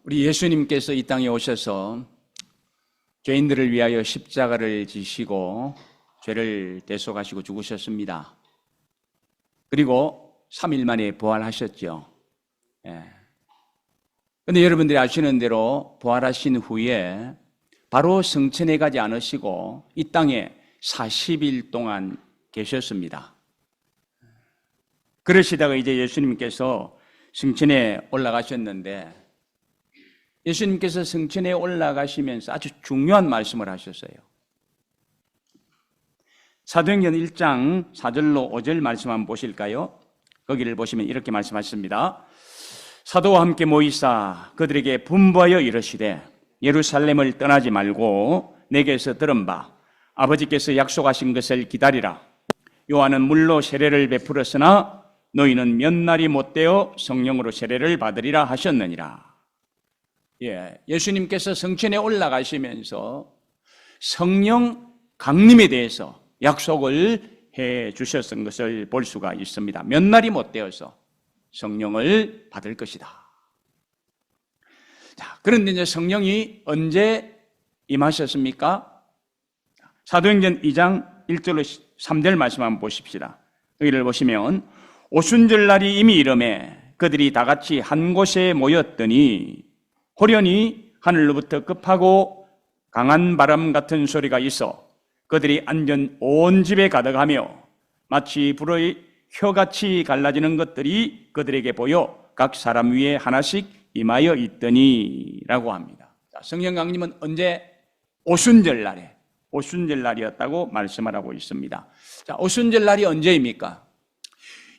우리 예수님께서 이 땅에 오셔서 죄인들을 위하여 십자가를 지시고 죄를 대속하시고 죽으셨습니다. 그리고 3일 만에 부활하셨죠. 그런데 여러분들이 아시는 대로 부활하신 후에 바로 성천에 가지 않으시고 이 땅에 40일 동안 계셨습니다. 그러시다가 이제 예수님께서 성천에 올라가셨는데, 예수님께서 성천에 올라가시면서 아주 중요한 말씀을 하셨어요. 사도행전 1장 4절로 5절 말씀 한번 보실까요? 거기를 보시면 이렇게 말씀하십니다. 사도와 함께 모이사 그들에게 분부하여 이르시되 예루살렘을 떠나지 말고 내게서 들은 바 아버지께서 약속하신 것을 기다리라. 요한은 물로 세례를 베풀었으나 너희는 몇 날이 못되어 성령으로 세례를 받으리라 하셨느니라. 예수님께서 성천에 올라가시면서 성령 강림에 대해서 약속을 해 주셨던 것을 볼 수가 있습니다. 몇 날이 못되어서 성령을 받을 것이다. 자, 그런데 이제 성령이 언제 임하셨습니까? 사도행전 2장 1절로 3절 말씀 한번 보십시다. 여기를 보시면 오순절날이 이미 이르매 그들이 다 같이 한 곳에 모였더니 호련히 하늘로부터 급하고 강한 바람 같은 소리가 있어 그들이 앉은 온 집에 가득하며 마치 불의 혀같이 갈라지는 것들이 그들에게 보여 각 사람 위에 하나씩 임하여 있더니 라고 합니다. 성령 강림은 언제? 오순절날이었다고 말씀을 하고 있습니다. 자, 오순절날이 언제입니까?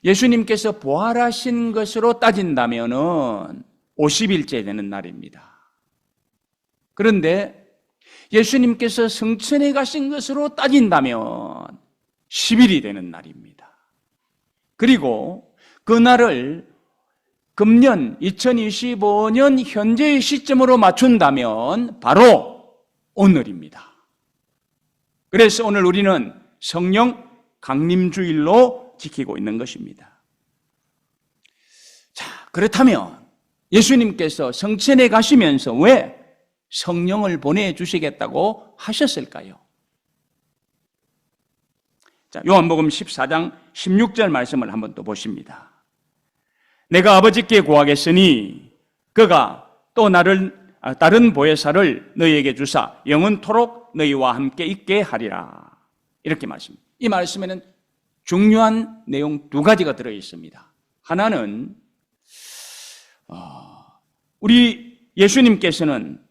예수님께서 부활하신 것으로 따진다면은 50일째 되는 날입니다. 그런데 예수님께서 성천에 가신 것으로 따진다면 10일이 되는 날입니다. 그리고 그날을 금년 2025년 현재의 시점으로 맞춘다면 바로 오늘입니다. 그래서 오늘 우리는 성령 강림주일로 지키고 있는 것입니다. 자, 그렇다면 예수님께서 성천에 가시면서 왜 성령을 보내주시겠다고 하셨을까요? 자, 요한복음 14장 16절 말씀을 한번 또 보십니다. 내가 아버지께 구하겠으니 그가 또 다른 보혜사를 너희에게 주사 영원토록 너희와 함께 있게 하리라. 이렇게 말씀입니다. 이 말씀에는 중요한 내용 두 가지가 들어 있습니다. 하나는 우리 예수님께서는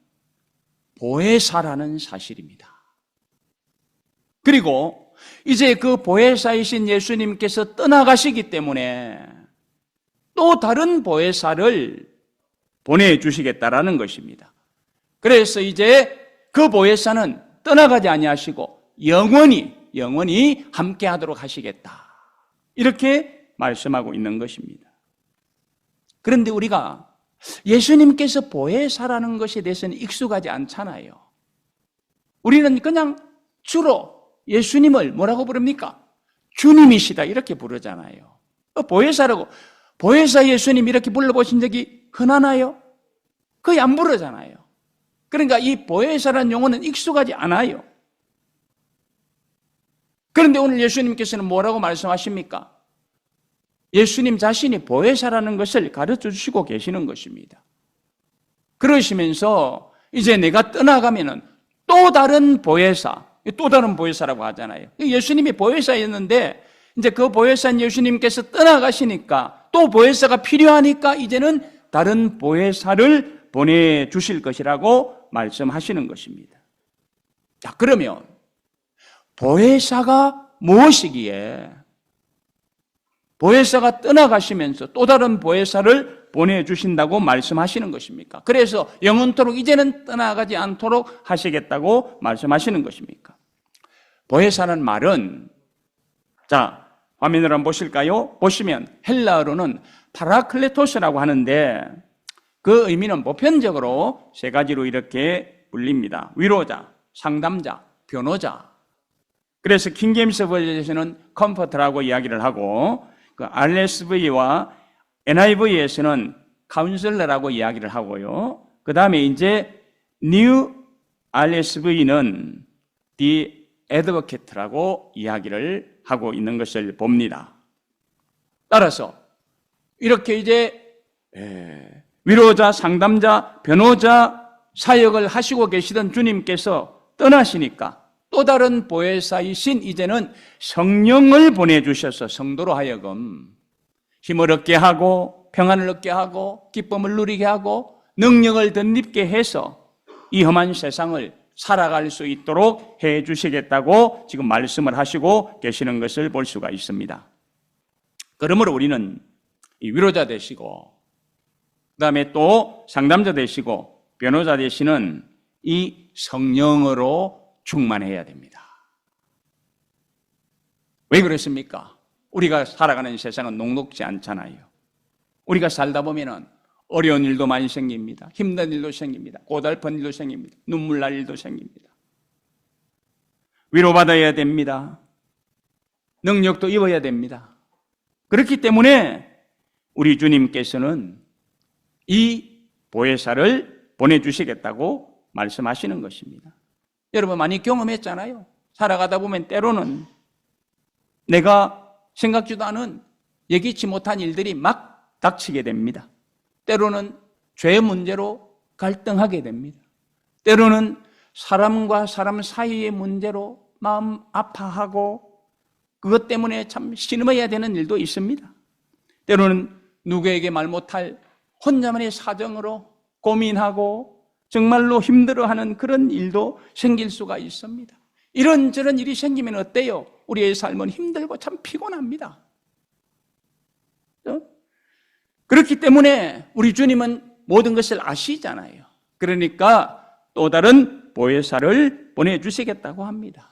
보혜사라는 사실입니다. 그리고 이제 그 보혜사이신 예수님께서 떠나가시기 때문에 또 다른 보혜사를 보내주시겠다라는 것입니다. 그래서 이제 그 보혜사는 떠나가지 아니하시고 영원히 함께하도록 하시겠다. 이렇게 말씀하고 있는 것입니다. 그런데 우리가 예수님께서 보혜사라는 것에 대해서는 익숙하지 않잖아요. 우리는 그냥 주로 예수님을 뭐라고 부릅니까? 주님이시다 이렇게 부르잖아요. 보혜사라고, 보혜사 예수님 이렇게 불러보신 적이 흔하나요? 거의 안 부르잖아요. 그러니까 이 보혜사라는 용어는 익숙하지 않아요. 그런데 오늘 예수님께서는 뭐라고 말씀하십니까? 예수님 자신이 보혜사라는 것을 가르쳐 주시고 계시는 것입니다. 그러시면서 이제 내가 떠나가면은 또 다른 보혜사라고 하잖아요. 예수님이 보혜사였는데 이제 그 보혜사인 예수님께서 떠나가시니까 또 보혜사가 필요하니까 이제는 다른 보혜사를 보내주실 것이라고 말씀하시는 것입니다. 자, 그러면 보혜사가 무엇이기에 보혜사가 떠나가시면서 또 다른 보혜사를 보내주신다고 말씀하시는 것입니까? 그래서 영원토록 이제는 떠나가지 않도록 하시겠다고 말씀하시는 것입니까? 보혜사는 말은, 자, 화면을 한번 보실까요? 보시면 헬라어로는 파라클레토스라고 하는데 그 의미는 보편적으로 세 가지로 이렇게 불립니다. 위로자, 상담자, 변호자. 그래서 킹제임스 버전에서는 컴포터라고 이야기를 하고 그 RSV와 NIV에서는 카운슬러라고 이야기를 하고요. 그 다음에 이제 New RSV는 The Advocate라고 이야기를 하고 있는 것을 봅니다. 따라서 이렇게 이제 위로자, 상담자, 변호자 사역을 하시고 계시던 주님께서 떠나시니까 또 다른 보혜사이신 이제는 성령을 보내주셔서 성도로 하여금 힘을 얻게 하고 평안을 얻게 하고 기쁨을 누리게 하고 능력을 덧입게 해서 이 험한 세상을 살아갈 수 있도록 해 주시겠다고 지금 말씀을 하시고 계시는 것을 볼 수가 있습니다. 그러므로 우리는 이 위로자 되시고 그다음에 또 상담자 되시고 변호자 되시는 이 성령으로 충만해야 됩니다. 왜 그렇습니까? 우리가 살아가는 세상은 녹록지 않잖아요. 우리가 살다 보면은 어려운 일도 많이 생깁니다. 힘든 일도 생깁니다. 고달픈 일도 생깁니다. 눈물 날 일도 생깁니다. 위로받아야 됩니다. 능력도 입어야 됩니다. 그렇기 때문에 우리 주님께서는 이 보혜사를 보내주시겠다고 말씀하시는 것입니다. 여러분 많이 경험했잖아요. 살아가다 보면 때로는 내가 생각지도 않은 예기치 못한 일들이 막 닥치게 됩니다. 때로는 죄 문제로 갈등하게 됩니다. 때로는 사람과 사람 사이의 문제로 마음 아파하고 그것 때문에 참 신음해야 되는 일도 있습니다. 때로는 누구에게 말 못할 혼자만의 사정으로 고민하고 정말로 힘들어하는 그런 일도 생길 수가 있습니다. 이런저런 일이 생기면 어때요? 우리의 삶은 힘들고 참 피곤합니다. 그렇기 때문에 우리 주님은 모든 것을 아시잖아요. 그러니까 또 다른 보혜사를 보내주시겠다고 합니다.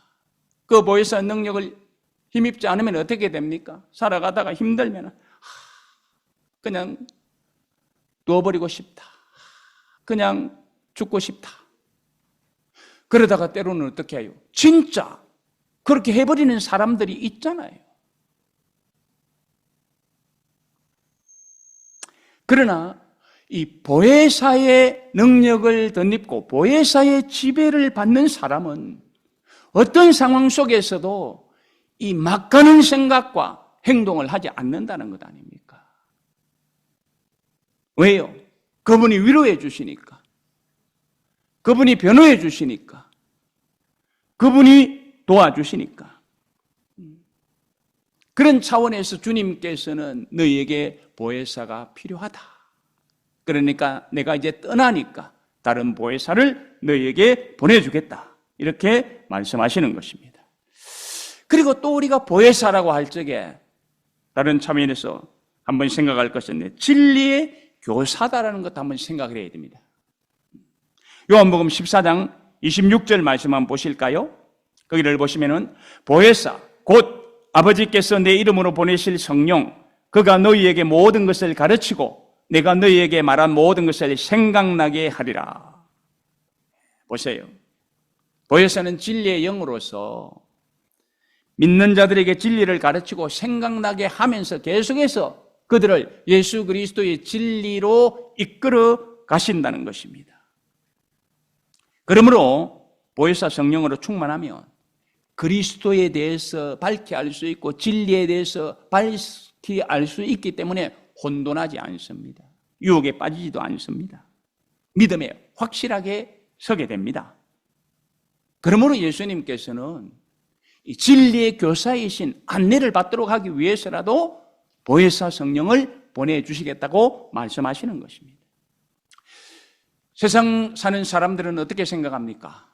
그 보혜사 능력을 힘입지 않으면 어떻게 됩니까? 살아가다가 힘들면 그냥 누워버리고 싶다. 그냥 죽고 싶다. 그러다가 때로는 어떻게 해요? 진짜 그렇게 해버리는 사람들이 있잖아요. 그러나 이 보혜사의 능력을 덧입고 보혜사의 지배를 받는 사람은 어떤 상황 속에서도 이 막 가는 생각과 행동을 하지 않는다는 것 아닙니까? 왜요? 그분이 위로해 주시니까. 그분이 변호해 주시니까. 그분이 도와주시니까. 그런 차원에서 주님께서는 너희에게 보혜사가 필요하다. 그러니까 내가 이제 떠나니까 다른 보혜사를 너희에게 보내주겠다. 이렇게 말씀하시는 것입니다. 그리고 또 우리가 보혜사라고 할 적에 다른 차원에서 한번 생각할 것은 진리의 교사다라는 것도 한번 생각을 해야 됩니다. 요한복음 14장 26절 말씀 한번 보실까요? 거기를 보시면은 보혜사 곧 아버지께서 내 이름으로 보내실 성령 그가 너희에게 모든 것을 가르치고 내가 너희에게 말한 모든 것을 생각나게 하리라. 보세요. 보혜사는 진리의 영으로서 믿는 자들에게 진리를 가르치고 생각나게 하면서 계속해서 그들을 예수 그리스도의 진리로 이끌어 가신다는 것입니다. 그러므로 보혜사 성령으로 충만하면 그리스도에 대해서 밝히 알 수 있고 진리에 대해서 밝히 알 수 있기 때문에 혼돈하지 않습니다. 유혹에 빠지지도 않습니다. 믿음에 확실하게 서게 됩니다. 그러므로 예수님께서는 이 진리의 교사이신 안내를 받도록 하기 위해서라도 보혜사 성령을 보내주시겠다고 말씀하시는 것입니다. 세상 사는 사람들은 어떻게 생각합니까?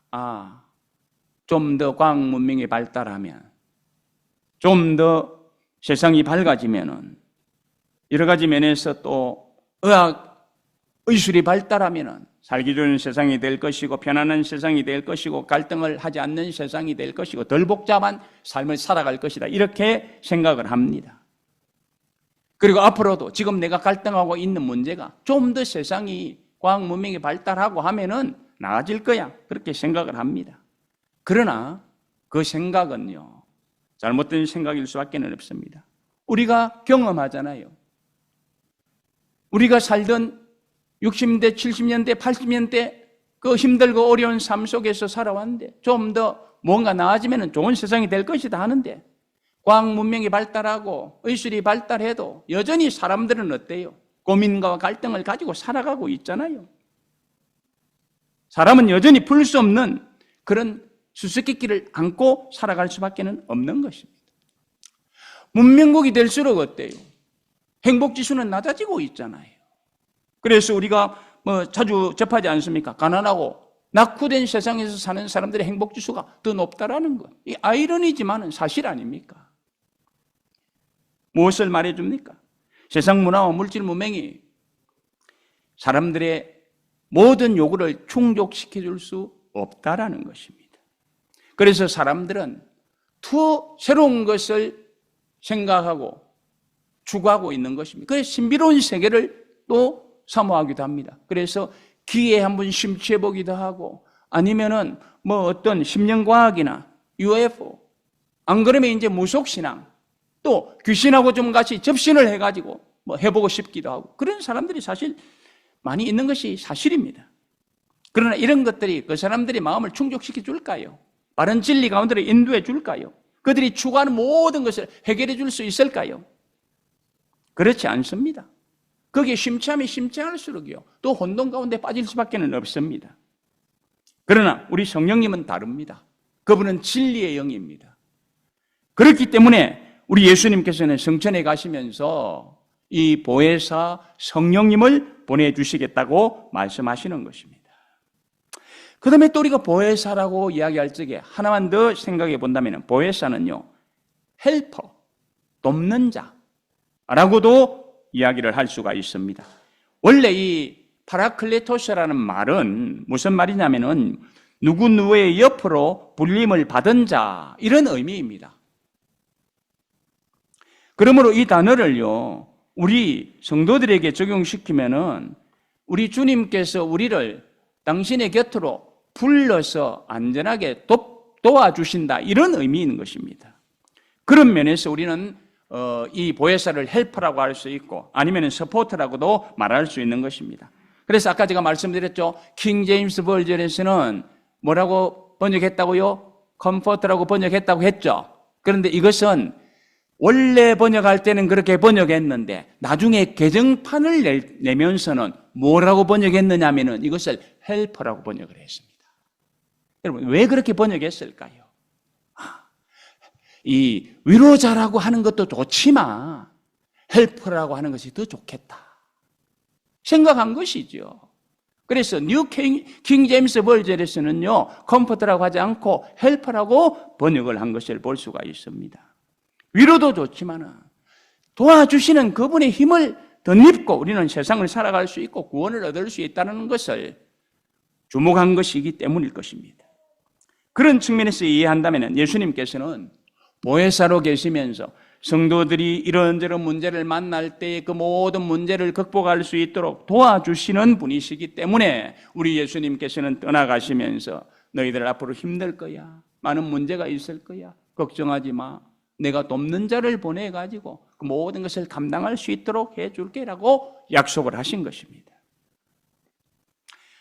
좀 더 과학 문명이 발달하면, 좀 더 세상이 밝아지면은, 여러 가지 면에서 또 의학, 의술이 발달하면은 살기 좋은 세상이 될 것이고 편안한 세상이 될 것이고 갈등을 하지 않는 세상이 될 것이고 덜 복잡한 삶을 살아갈 것이다. 이렇게 생각을 합니다. 그리고 앞으로도 지금 내가 갈등하고 있는 문제가 좀 더 세상이 과학 문명이 발달하고 하면은 나아질 거야. 그렇게 생각을 합니다. 그러나 그 생각은요, 잘못된 생각일 수밖에 없습니다. 우리가 경험하잖아요. 우리가 살던 60년대, 70년대, 80년대 그 힘들고 어려운 삶 속에서 살아왔는데 좀 더 뭔가 나아지면 좋은 세상이 될 것이다 하는데 과학 문명이 발달하고 의술이 발달해도 여전히 사람들은 어때요? 고민과 갈등을 가지고 살아가고 있잖아요. 사람은 여전히 풀 수 없는 그런 수수께끼를 안고 살아갈 수밖에 없는 것입니다. 문명국이 될수록 어때요? 행복지수는 낮아지고 있잖아요. 그래서 우리가 자주 접하지 않습니까? 가난하고 낙후된 세상에서 사는 사람들의 행복지수가 더 높다라는 것. 이 아이러니지만은 사실 아닙니까? 무엇을 말해줍니까? 세상 문화와 물질 문명이 사람들의 모든 요구를 충족시켜줄 수 없다라는 것입니다. 그래서 사람들은 더 새로운 것을 생각하고 추구하고 있는 것입니다. 그래서 신비로운 세계를 또 사모하기도 합니다. 그래서 기에 한번 심취해 보기도 하고 아니면은 어떤 심령과학이나 UFO 안 그러면 이제 무속신앙 또 귀신하고 좀 같이 접신을 해가지고 해보고 싶기도 하고 그런 사람들이 사실 많이 있는 것이 사실입니다. 그러나 이런 것들이 그 사람들의 마음을 충족시켜 줄까요? 바른 진리 가운데로 인도해 줄까요? 그들이 추구하는 모든 것을 해결해 줄 수 있을까요? 그렇지 않습니다. 거기에 심취하면 심취할수록요 또 혼돈 가운데 빠질 수밖에 없습니다. 그러나 우리 성령님은 다릅니다. 그분은 진리의 영입니다. 그렇기 때문에 우리 예수님께서는 성천에 가시면서 이 보혜사 성령님을 보내주시겠다고 말씀하시는 것입니다. 그 다음에 또 우리가 보혜사라고 이야기할 적에 하나만 더 생각해 본다면 보혜사는요 헬퍼, 돕는 자라고도 이야기를 할 수가 있습니다. 원래 이 파라클레토스라는 말은 무슨 말이냐면은 누구누구의 옆으로 불림을 받은 자 이런 의미입니다. 그러므로 이 단어를요 우리 성도들에게 적용시키면은 우리 주님께서 우리를 당신의 곁으로 불러서 안전하게 도와주신다 이런 의미인 것입니다. 그런 면에서 우리는 이 보혜사를 헬퍼라고 할 수 있고 아니면 서포터라고도 말할 수 있는 것입니다. 그래서 아까 제가 말씀드렸죠. 킹 제임스 버전에서는 뭐라고 번역했다고요? 컴포터라고 번역했다고 했죠. 그런데 이것은 원래 번역할 때는 그렇게 번역했는데 나중에 개정판을 내면서는 뭐라고 번역했느냐 하면은 이것을 헬퍼라고 번역을 했습니다. 여러분 왜 그렇게 번역했을까요? 이 위로자라고 하는 것도 좋지만 헬퍼라고 하는 것이 더 좋겠다 생각한 것이죠. 그래서 뉴 킹 제임스 버전에서는요 컴포터라고 하지 않고 헬퍼라고 번역을 한 것을 볼 수가 있습니다. 위로도 좋지만 도와주시는 그분의 힘을 덧입고 우리는 세상을 살아갈 수 있고 구원을 얻을 수 있다는 것을 주목한 것이기 때문일 것입니다. 그런 측면에서 이해한다면 예수님께서는 보혜사로 계시면서 성도들이 이런저런 문제를 만날 때 그 모든 문제를 극복할 수 있도록 도와주시는 분이시기 때문에 우리 예수님께서는 떠나가시면서 너희들 앞으로 힘들 거야. 많은 문제가 있을 거야. 걱정하지 마. 내가 돕는 자를 보내가지고 그 모든 것을 감당할 수 있도록 해줄게라고 약속을 하신 것입니다.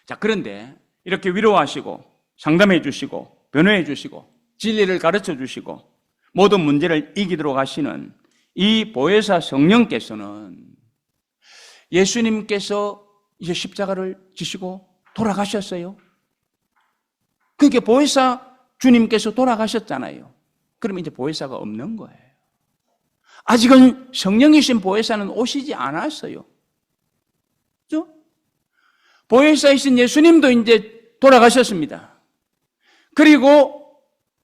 자, 그런데 이렇게 위로하시고 상담해 주시고 변호해 주시고 진리를 가르쳐 주시고 모든 문제를 이기도록 하시는 이 보혜사 성령께서는 예수님께서 이제 십자가를 지시고 돌아가셨어요. 그게 보혜사 주님께서 돌아가셨잖아요. 그러면 이제 보혜사가 없는 거예요. 아직은 성령이신 보혜사는 오시지 않았어요. 그렇죠? 보혜사이신 예수님도 이제 돌아가셨습니다. 그리고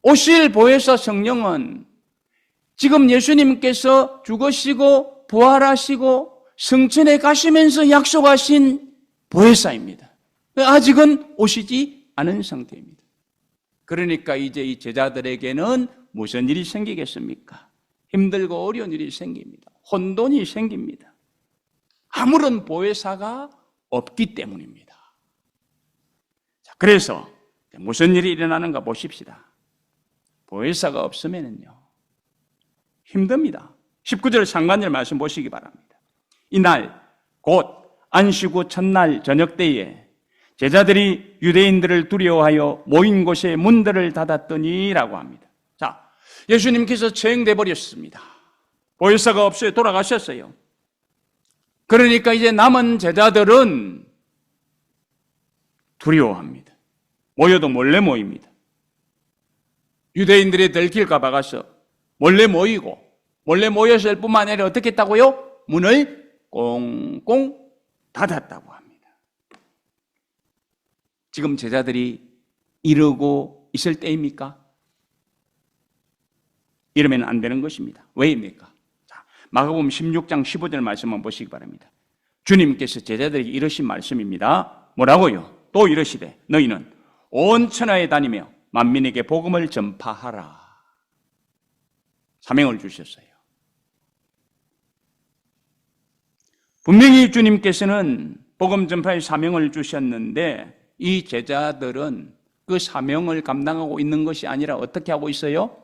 오실 보혜사 성령은 지금 예수님께서 죽으시고 부활하시고 성천에 가시면서 약속하신 보혜사입니다. 아직은 오시지 않은 상태입니다. 그러니까 이제 이 제자들에게는 무슨 일이 생기겠습니까? 힘들고 어려운 일이 생깁니다. 혼돈이 생깁니다. 아무런 보혜사가 없기 때문입니다. 자, 그래서 무슨 일이 일어나는가 보십시다. 보혜사가 없으면요 힘듭니다. 19절 상반절 말씀 보시기 바랍니다. 이날 곧 안식 후 첫날 저녁 때에 제자들이 유대인들을 두려워하여 모인 곳에 문들을 닫았더니라고 합니다. 자, 예수님께서 처형돼 버렸습니다. 보혜사가 없어요. 돌아가셨어요. 그러니까 이제 남은 제자들은 두려워합니다. 모여도 몰래 모입니다. 유대인들이 들킬까 봐 가서 몰래 모이고, 몰래 모였을 뿐만 아니라 어떻게 했다고요? 문을 꽁꽁 닫았다고 합니다. 지금 제자들이 이러고 있을 때입니까? 이러면 안 되는 것입니다. 왜입니까? 자, 마가복음 16장 15절 말씀 한번 보시기 바랍니다. 주님께서 제자들에게 이러신 말씀입니다. 뭐라고요? 또 이러시되 너희는 온 천하에 다니며 만민에게 복음을 전파하라. 사명을 주셨어요. 분명히 주님께서는 복음 전파의 사명을 주셨는데 이 제자들은 그 사명을 감당하고 있는 것이 아니라 어떻게 하고 있어요?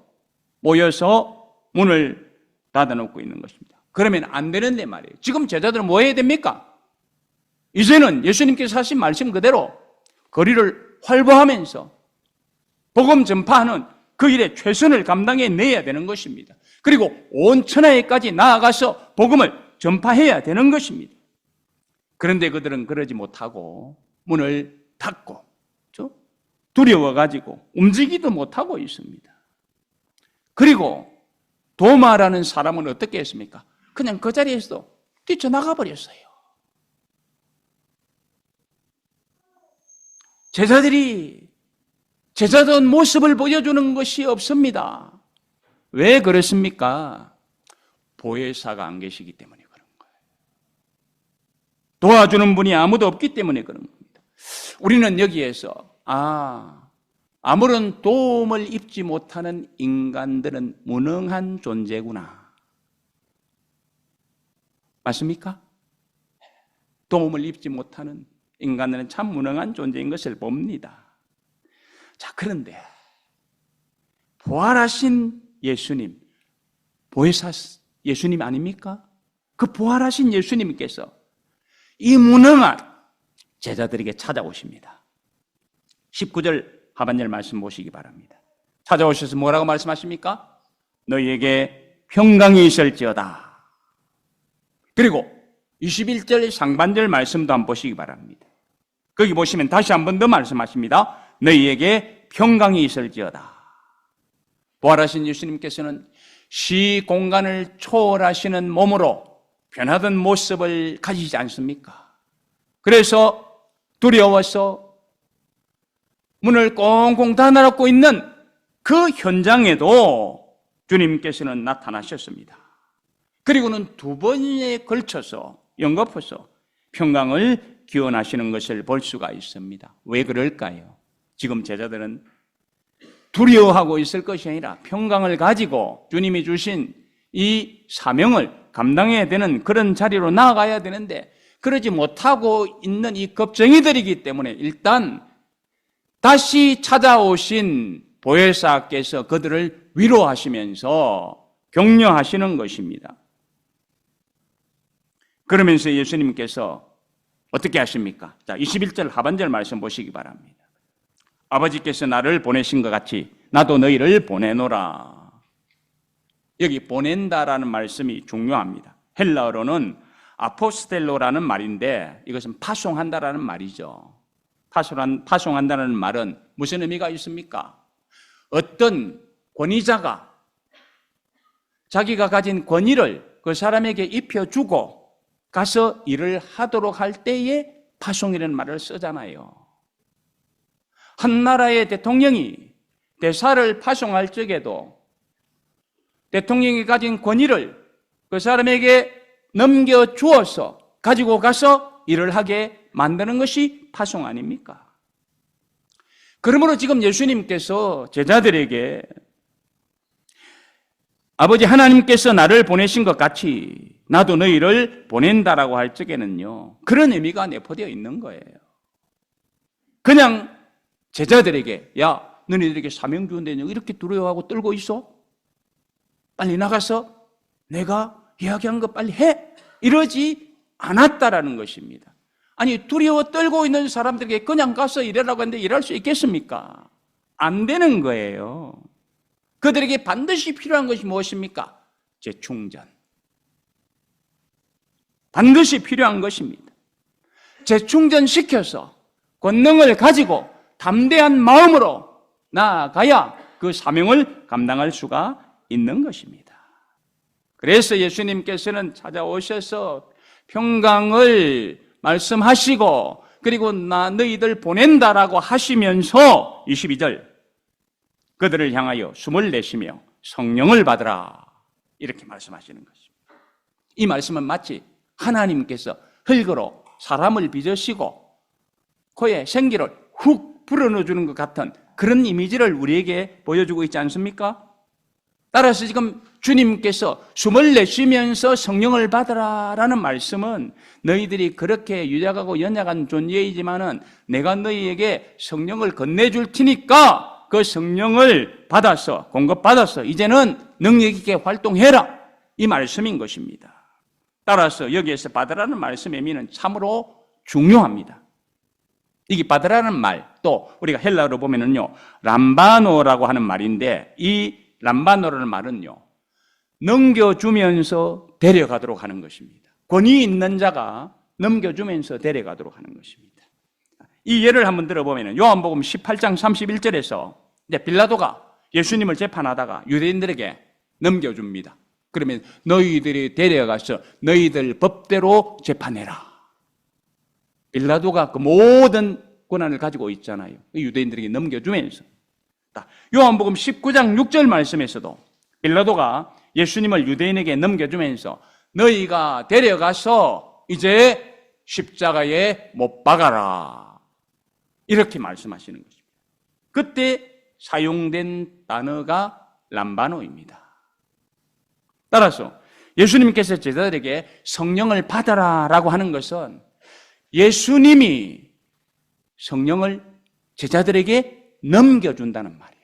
모여서 문을 닫아놓고 있는 것입니다. 그러면 안 되는데 말이에요. 지금 제자들은 뭐 해야 됩니까? 이제는 예수님께서 하신 말씀 그대로 거리를 활보하면서 복음 전파하는 그 일에 최선을 감당해 내야 되는 것입니다. 그리고 온 천하에까지 나아가서 복음을 전파해야 되는 것입니다. 그런데 그들은 그러지 못하고 문을 닫고 두려워가지고 움직이도 못하고 있습니다. 그리고 도마라는 사람은 어떻게 했습니까? 그냥 그 자리에서 뛰쳐나가 버렸어요. 제자들이 제자다운 모습을 보여주는 것이 없습니다. 왜 그렇습니까? 보혜사가 안 계시기 때문에 그런 거예요. 도와주는 분이 아무도 없기 때문에 그런 겁니다. 우리는 여기에서 아무런 도움을 입지 못하는 인간들은 무능한 존재구나. 맞습니까? 도움을 입지 못하는 인간들은 참 무능한 존재인 것을 봅니다. 자, 그런데 부활하신 예수님, 보혜사 예수님 아닙니까? 그 부활하신 예수님께서 이 무능한 제자들에게 찾아오십니다. 19절 하반절 말씀 보시기 바랍니다. 찾아오셔서 뭐라고 말씀하십니까? 너희에게 평강이 있을지어다. 그리고 21절 상반절 말씀도 한번 보시기 바랍니다. 거기 보시면 다시 한 번 더 말씀하십니다. 너희에게 평강이 있을지어다. 부활하신 예수님께서는 시 공간을 초월하시는 몸으로 변하던 모습을 가지지 않습니까? 그래서 두려워서 문을 꽁꽁 닫아놓고 있는 그 현장에도 주님께서는 나타나셨습니다. 그리고는 두 번에 걸쳐서 연거푸서 평강을 기원하시는 것을 볼 수가 있습니다. 왜 그럴까요? 지금 제자들은 두려워하고 있을 것이 아니라 평강을 가지고 주님이 주신 이 사명을 감당해야 되는 그런 자리로 나아가야 되는데 그러지 못하고 있는 이 겁쟁이들이기 때문에 일단 다시 찾아오신 보혜사께서 그들을 위로하시면서 격려하시는 것입니다. 그러면서 예수님께서 어떻게 하십니까? 자, 21절 하반절 말씀 보시기 바랍니다. 아버지께서 나를 보내신 것 같이 나도 너희를 보내노라. 여기 보낸다라는 말씀이 중요합니다. 헬라어로는 아포스텔로라는 말인데 이것은 파송한다라는 말이죠. 파송한다는 말은 무슨 의미가 있습니까? 어떤 권위자가 자기가 가진 권위를 그 사람에게 입혀주고 가서 일을 하도록 할 때에 파송이라는 말을 쓰잖아요. 한 나라의 대통령이 대사를 파송할 적에도 대통령이 가진 권위를 그 사람에게 넘겨주어서 가지고 가서 일을 하게 만드는 것이 파송 아닙니까? 그러므로 지금 예수님께서 제자들에게 아버지 하나님께서 나를 보내신 것 같이 나도 너희를 보낸다라고 할 적에는요, 그런 의미가 내포되어 있는 거예요. 그냥 제자들에게 야, 너희들에게 사명 주는데 이렇게 두려워하고 떨고 있어? 빨리 나가서 내가 이야기한 거 빨리 해! 이러지 않았다라는 것입니다. 아니, 두려워 떨고 있는 사람들에게 그냥 가서 일하라고 하는데 일할 수 있겠습니까? 안 되는 거예요. 그들에게 반드시 필요한 것이 무엇입니까? 재충전. 반드시 필요한 것입니다. 재충전시켜서 권능을 가지고 담대한 마음으로 나아가야 그 사명을 감당할 수가 있는 것입니다. 그래서 예수님께서는 찾아오셔서 평강을 말씀하시고 그리고 나 너희들 보낸다라고 하시면서 22절 그들을 향하여 숨을 내쉬며 성령을 받으라 이렇게 말씀하시는 것입니다. 이 말씀은 마치 하나님께서 흙으로 사람을 빚으시고 코에 생기를 훅 불어넣어주는 것 같은 그런 이미지를 우리에게 보여주고 있지 않습니까? 따라서 지금 주님께서 숨을 내쉬면서 성령을 받으라라는 말씀은 너희들이 그렇게 유약하고 연약한 존재이지만은 내가 너희에게 성령을 건네줄 테니까 그 성령을 받아서 공급받아서 이제는 능력 있게 활동해라 이 말씀인 것입니다. 따라서 여기에서 받으라는 말씀의 의미는 참으로 중요합니다. 이게 받으라는 말, 또 우리가 헬라어로 보면은요 람바노라고 하는 말인데 이 람바노라는 말은요 넘겨주면서 데려가도록 하는 것입니다. 권위 있는 자가 넘겨주면서 데려가도록 하는 것입니다. 이 예를 한번 들어보면 요한복음 18장 31절에서 이제 빌라도가 예수님을 재판하다가 유대인들에게 넘겨줍니다. 그러면 너희들이 데려가서 너희들 법대로 재판해라. 빌라도가 그 모든 권한을 가지고 있잖아요. 유대인들에게 넘겨주면서. 요한복음 19장 6절 말씀에서도 빌라도가 예수님을 유대인에게 넘겨주면서 너희가 데려가서 이제 십자가에 못 박아라. 이렇게 말씀하시는 것입니다. 그때 사용된 단어가 람바노입니다. 따라서 예수님께서 제자들에게 성령을 받아라라고 하는 것은 예수님이 성령을 제자들에게 넘겨준다는 말이에요.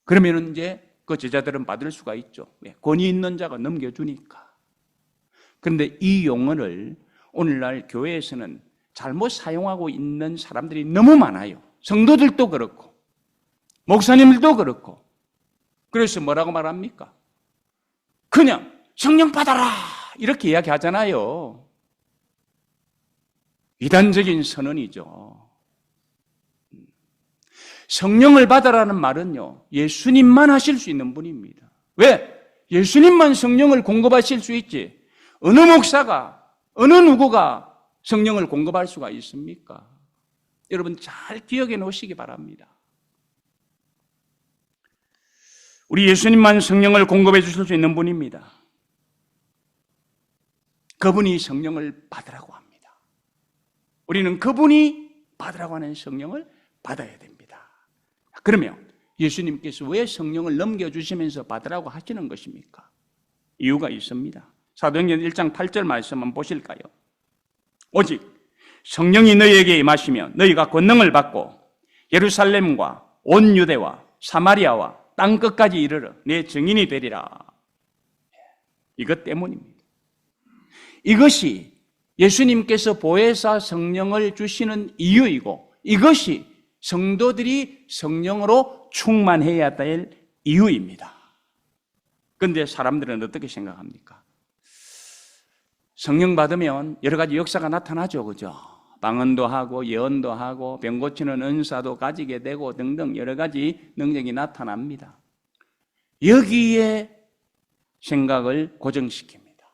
그러면 이제 그 제자들은 받을 수가 있죠. 권위 있는 자가 넘겨주니까. 그런데 이 용어를 오늘날 교회에서는 잘못 사용하고 있는 사람들이 너무 많아요. 성도들도 그렇고 목사님들도 그렇고. 그래서 뭐라고 말합니까? 그냥 성령 받아라 이렇게 이야기하잖아요. 이단적인 선언이죠. 성령을 받아라는 말은요 예수님만 하실 수 있는 분입니다. 왜? 예수님만 성령을 공급하실 수 있지 어느 목사가 어느 누구가 성령을 공급할 수가 있습니까? 여러분 잘 기억해 놓으시기 바랍니다. 우리 예수님만 성령을 공급해 주실 수 있는 분입니다. 그분이 성령을 받으라고 합니다. 우리는 그분이 받으라고 하는 성령을 받아야 됩니다. 그러면 예수님께서 왜 성령을 넘겨주시면서 받으라고 하시는 것입니까? 이유가 있습니다. 사도행전 1장 8절 말씀 한번 보실까요? 오직 성령이 너희에게 임하시면 너희가 권능을 받고 예루살렘과 온 유대와 사마리아와 땅끝까지 이르러 내 증인이 되리라. 이것 때문입니다. 이것이 예수님께서 보혜사 성령을 주시는 이유이고 이것이 성도들이 성령으로 충만해야 될 이유입니다. 그런데 사람들은 어떻게 생각합니까? 성령 받으면 여러 가지 역사가 나타나죠. 그죠? 방언도 하고 예언도 하고 병 고치는 은사도 가지게 되고 등등 여러 가지 능력이 나타납니다. 여기에 생각을 고정시킵니다.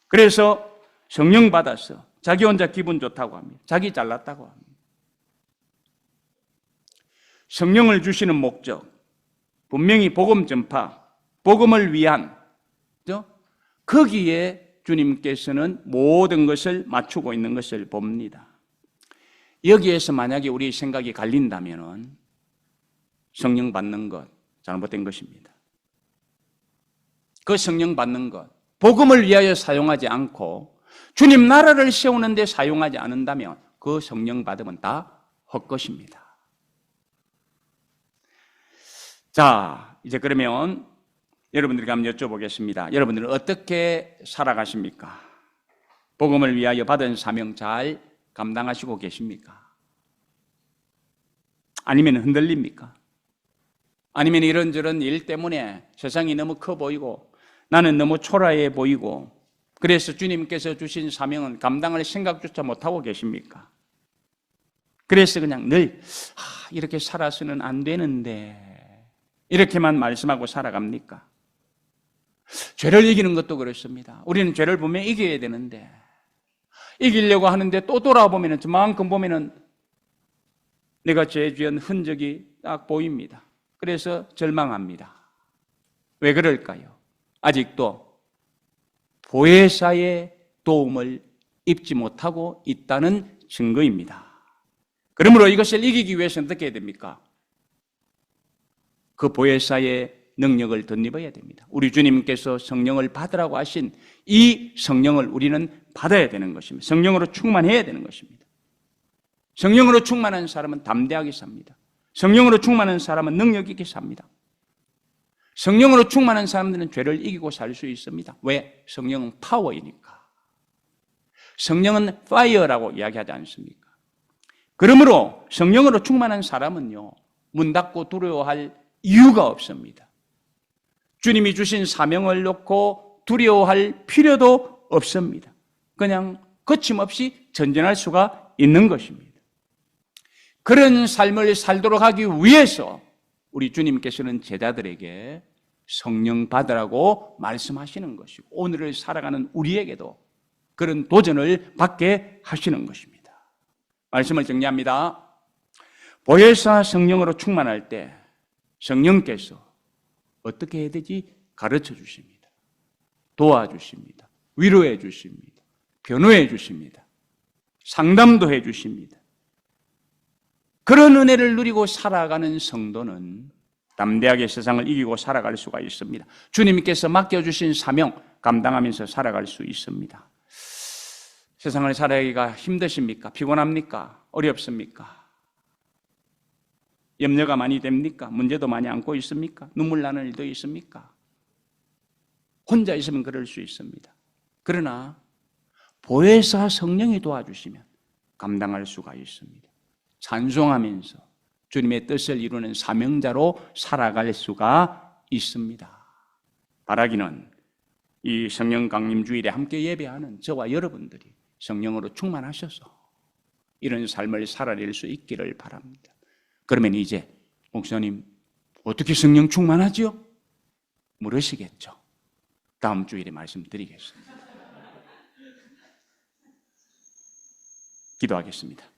그래서 성령 받아서 자기 혼자 기분 좋다고 합니다. 자기 잘났다고 합니다. 성령을 주시는 목적, 분명히 복음 전파, 복음을 위한, 그죠? 거기에 주님께서는 모든 것을 맞추고 있는 것을 봅니다. 여기에서 만약에 우리 생각이 갈린다면 성령 받는 것 잘못된 것입니다. 그 성령 받는 것, 복음을 위하여 사용하지 않고 주님 나라를 세우는 데 사용하지 않는다면 그 성령 받으면 다 헛것입니다. 자, 이제 그러면 여러분들에게 한번 여쭤보겠습니다. 여러분들은 어떻게 살아가십니까? 복음을 위하여 받은 사명 잘 감당하시고 계십니까? 아니면 흔들립니까? 아니면 이런저런 일 때문에 세상이 너무 커 보이고 나는 너무 초라해 보이고 그래서 주님께서 주신 사명은 감당할 생각조차 못하고 계십니까? 그래서 그냥 늘 이렇게 살아서는 안 되는데 이렇게만 말씀하고 살아갑니까? 죄를 이기는 것도 그렇습니다. 우리는 죄를 보면 이겨야 되는데 이기려고 하는데 또 돌아보면 저만큼 보면은 내가 죄 지은 흔적이 딱 보입니다. 그래서 절망합니다. 왜 그럴까요? 아직도 보혜사의 도움을 입지 못하고 있다는 증거입니다. 그러므로 이것을 이기기 위해서는 어떻게 해야 됩니까? 그 보혜사의 능력을 덧입어야 됩니다. 우리 주님께서 성령을 받으라고 하신 이 성령을 우리는 받아야 되는 것입니다. 성령으로 충만해야 되는 것입니다. 성령으로 충만한 사람은 담대하게 삽니다. 성령으로 충만한 사람은 능력 있게 삽니다. 성령으로 충만한 사람들은 죄를 이기고 살 수 있습니다. 왜? 성령은 파워이니까. 성령은 파이어라고 이야기하지 않습니까? 그러므로 성령으로 충만한 사람은요, 문 닫고 두려워할 이유가 없습니다. 주님이 주신 사명을 놓고 두려워할 필요도 없습니다. 그냥 거침없이 전진할 수가 있는 것입니다. 그런 삶을 살도록 하기 위해서 우리 주님께서는 제자들에게 성령 받으라고 말씀하시는 것이고 오늘을 살아가는 우리에게도 그런 도전을 받게 하시는 것입니다. 말씀을 정리합니다. 보혜사 성령으로 충만할 때 성령께서 어떻게 해야 되지? 가르쳐 주십니다. 도와주십니다. 위로해 주십니다. 변호해 주십니다. 상담도 해 주십니다. 그런 은혜를 누리고 살아가는 성도는 담대하게 세상을 이기고 살아갈 수가 있습니다. 주님께서 맡겨주신 사명 감당하면서 살아갈 수 있습니다. 세상을 살아가기가 힘드십니까? 피곤합니까? 어렵습니까? 염려가 많이 됩니까? 문제도 많이 안고 있습니까? 눈물 나는 일도 있습니까? 혼자 있으면 그럴 수 있습니다. 그러나 보혜사 성령이 도와주시면 감당할 수가 있습니다. 찬송하면서 주님의 뜻을 이루는 사명자로 살아갈 수가 있습니다. 바라기는 이 성령 강림 주일에 함께 예배하는 저와 여러분들이 성령으로 충만하셔서 이런 삶을 살아낼 수 있기를 바랍니다. 그러면 이제 목사님 어떻게 성령 충만하죠? 물으시겠죠. 다음 주일에 말씀드리겠습니다. 기도하겠습니다.